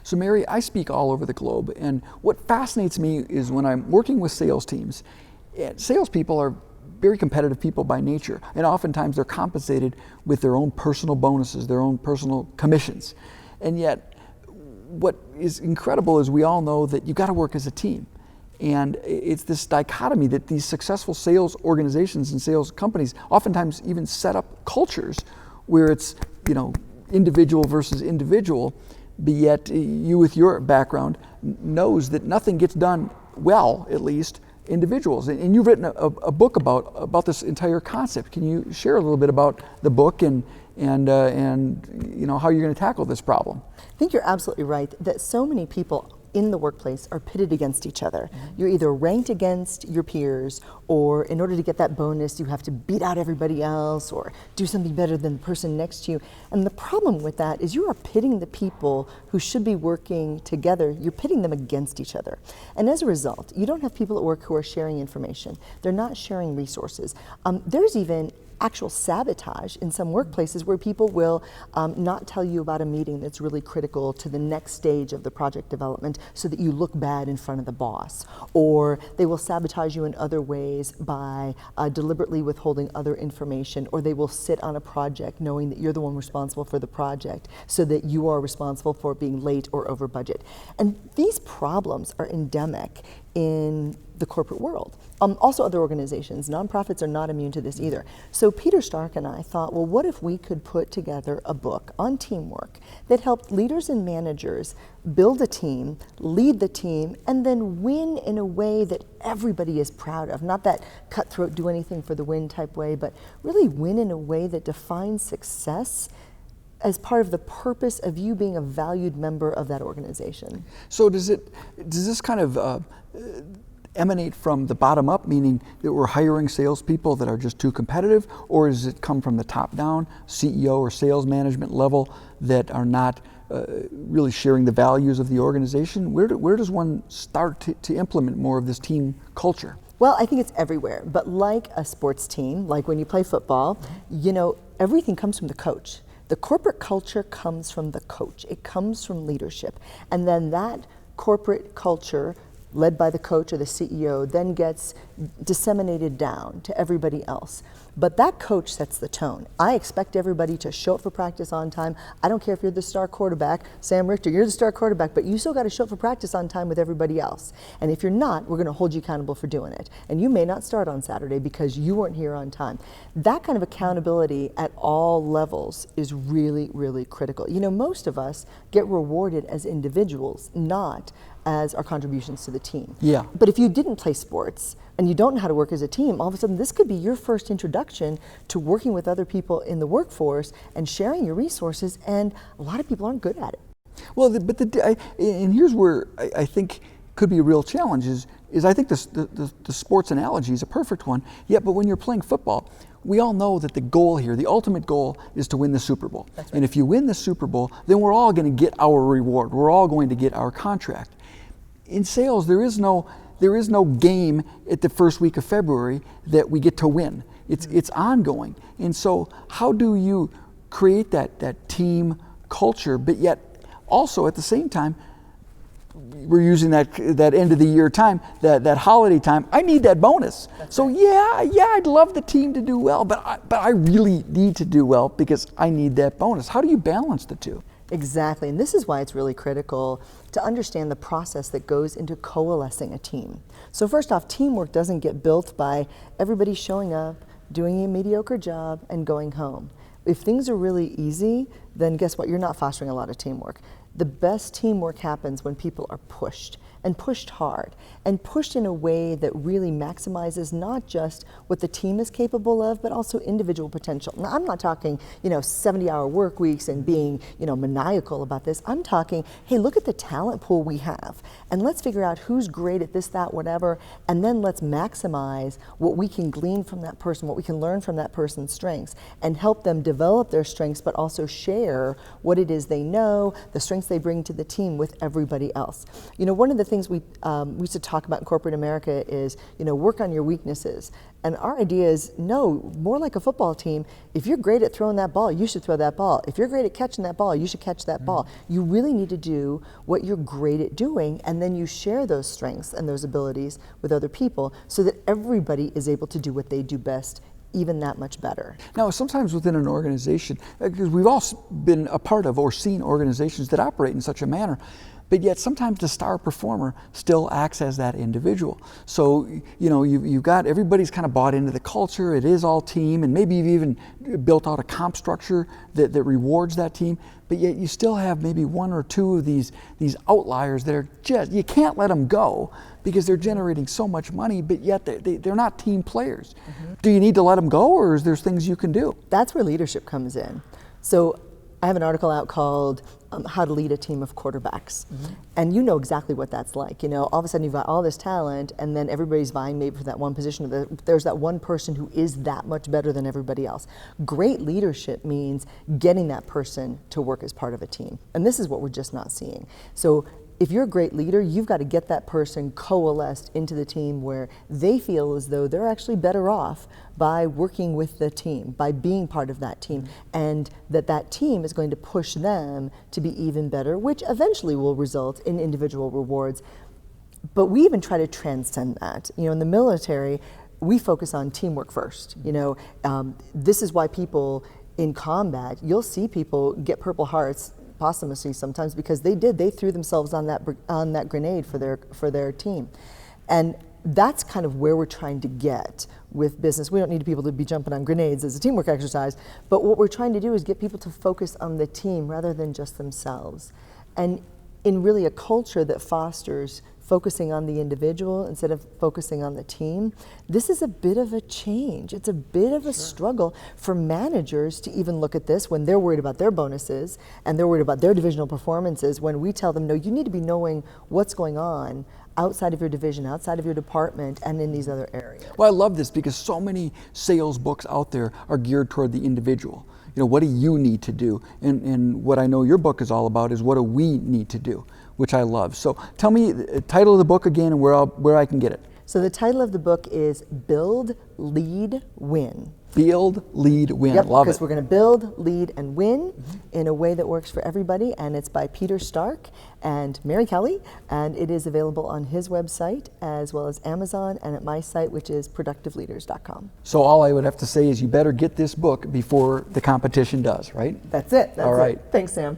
So Mary, I speak all over the globe, and what fascinates me is when I'm working with sales teams, salespeople are very competitive people by nature, and oftentimes they're compensated with their own personal bonuses, their own personal commissions. And yet, what is incredible is we all know that you got to work as a team. And it's this dichotomy that these successful sales organizations and sales companies oftentimes even set up cultures where it's, individual versus individual, but yet you with your background knows that nothing gets done well, at least, individuals. And you've written a book about this entire concept. Can you share a little bit about the book and how you're going to tackle this problem? I think you're absolutely right that so many people in the workplace are pitted against each other. You're either ranked against your peers, or in order to get that bonus, you have to beat out everybody else or do something better than the person next to you. And the problem with that is you are pitting the people who should be working together, you're pitting them against each other. And as a result, you don't have people at work who are sharing information. They're not sharing resources. There's even actual sabotage in some workplaces where people will not tell you about a meeting that's really critical to the next stage of the project development so that you look bad in front of the boss. Or they will sabotage you in other ways by deliberately withholding other information, or they will sit on a project knowing that you're the one responsible for the project so that you are responsible for being late or over budget. And these problems are endemic in the corporate world. Also other organizations, nonprofits are not immune to this either. So Peter Stark and I thought, well, what if we could put together a book on teamwork that helped leaders and managers build a team, lead the team, and then win in a way that everybody is proud of. Not that cutthroat, do anything for the win type way, but really win in a way that defines success as part of the purpose of you being a valued member of that organization. So does this kind of emanate from the bottom up, meaning that we're hiring salespeople that are just too competitive, or does it come from the top down, CEO or sales management level, that are not really sharing the values of the organization? Where does one start to implement more of this team culture? Well, I think it's everywhere, but like a sports team, like when you play football, everything comes from the coach. The corporate culture comes from the coach. It comes from leadership. And then that corporate culture, led by the coach or the CEO, then gets disseminated down to everybody else. But that coach sets the tone. I expect everybody to show up for practice on time. I don't care if you're the star quarterback. Sam Richter, you're the star quarterback, but you still got to show up for practice on time with everybody else. And if you're not, we're going to hold you accountable for doing it. And you may not start on Saturday because you weren't here on time. That kind of accountability at all levels is really, really critical. Most of us get rewarded as individuals, not as our contributions to the team. Yeah. But if you didn't play sports and you don't know how to work as a team, all of a sudden this could be your first introduction to working with other people in the workforce and sharing your resources, and a lot of people aren't good at it. Well, and here's where I think could be a real challenge is I think the sports analogy is a perfect one. Yeah, but when you're playing football, we all know that the goal here, the ultimate goal, is to win the Super Bowl. That's right. And if you win the Super Bowl, then we're all going to get our reward. We're all going to get our contract. In sales, there is no game at the first week of February that we get to win. It's ongoing. And so how do you create that team culture, but yet also at the same time, we're using that end of the year time, that holiday time, I need that bonus. That's so right. yeah, I'd love the team to do well, but I really need to do well because I need that bonus. How do you balance the two? Exactly, and this is why it's really critical to understand the process that goes into coalescing a team. So first off, teamwork doesn't get built by everybody showing up, doing a mediocre job, and going home. If things are really easy, then guess what? You're not fostering a lot of teamwork. The best teamwork happens when people are pushed, and pushed hard, and pushed in a way that really maximizes not just what the team is capable of, but also individual potential. Now, I'm not talking, 70-hour work weeks and being, maniacal about this. I'm talking, hey, look at the talent pool we have, and let's figure out who's great at this, that, whatever, and then let's maximize what we can glean from that person, what we can learn from that person's strengths, and help them develop their strengths, but also share what it is they know, the strengths they bring to the team with everybody else. One of the things we used to talk about in corporate America is, work on your weaknesses. And our idea is, no, more like a football team. If you're great at throwing that ball, you should throw that ball. If you're great at catching that ball, you should catch that ball. You really need to do what you're great at doing, and then you share those strengths and those abilities with other people so that everybody is able to do what they do best, even that much better. Now, sometimes within an organization, because we've all been a part of or seen organizations that operate in such a manner, but yet sometimes the star performer still acts as that individual. So, you've got, everybody's kind of bought into the culture, it is all team, and maybe you've even built out a comp structure that rewards that team, but yet you still have maybe one or two of these outliers that are just, you can't let them go because they're generating so much money, but yet they're not team players. Do you need to let them go, or is there things you can do? That's where leadership comes in. So I have an article out called How to Lead a Team of Quarterbacks. And you know exactly what that's like. All of a sudden you've got all this talent, and then everybody's vying maybe for that one position. There's that one person who is that much better than everybody else. Great leadership means getting that person to work as part of a team. And this is what we're just not seeing. So if you're a great leader, you've got to get that person coalesced into the team where they feel as though they're actually better off by working with the team, by being part of that team, and that team is going to push them to be even better, which eventually will result in individual rewards. But we even try to transcend that. In the military, we focus on teamwork first. This is why people in combat, you'll see people get Purple Hearts posthumously sometimes because they threw themselves on that grenade for their team. And that's kind of where we're trying to get with business. We don't need people to be jumping on grenades as a teamwork exercise, but what we're trying to do is get people to focus on the team rather than just themselves. And in really a culture that fosters focusing on the individual instead of focusing on the team, this is a bit of a change. It's a bit of a struggle for managers to even look at this when they're worried about their bonuses and they're worried about their divisional performances, when we tell them, no, you need to be knowing what's going on outside of your division, outside of your department, and in these other areas. Well, I love this because so many sales books out there are geared toward the individual. What do you need to do? And what I know your book is all about is what do we need to do, which I love. So tell me the title of the book again and where I can get it. So the title of the book is Build, Lead, Win. Build, lead, win. Yep, Love because it. we're going to build, lead, and win in a way that works for everybody. And it's by Peter Stark and Mary Kelly. And it is available on his website as well as Amazon and at my site, which is productiveleaders.com. So all I would have to say is you better get this book before the competition does, right? That's it. All right. Thanks, Sam.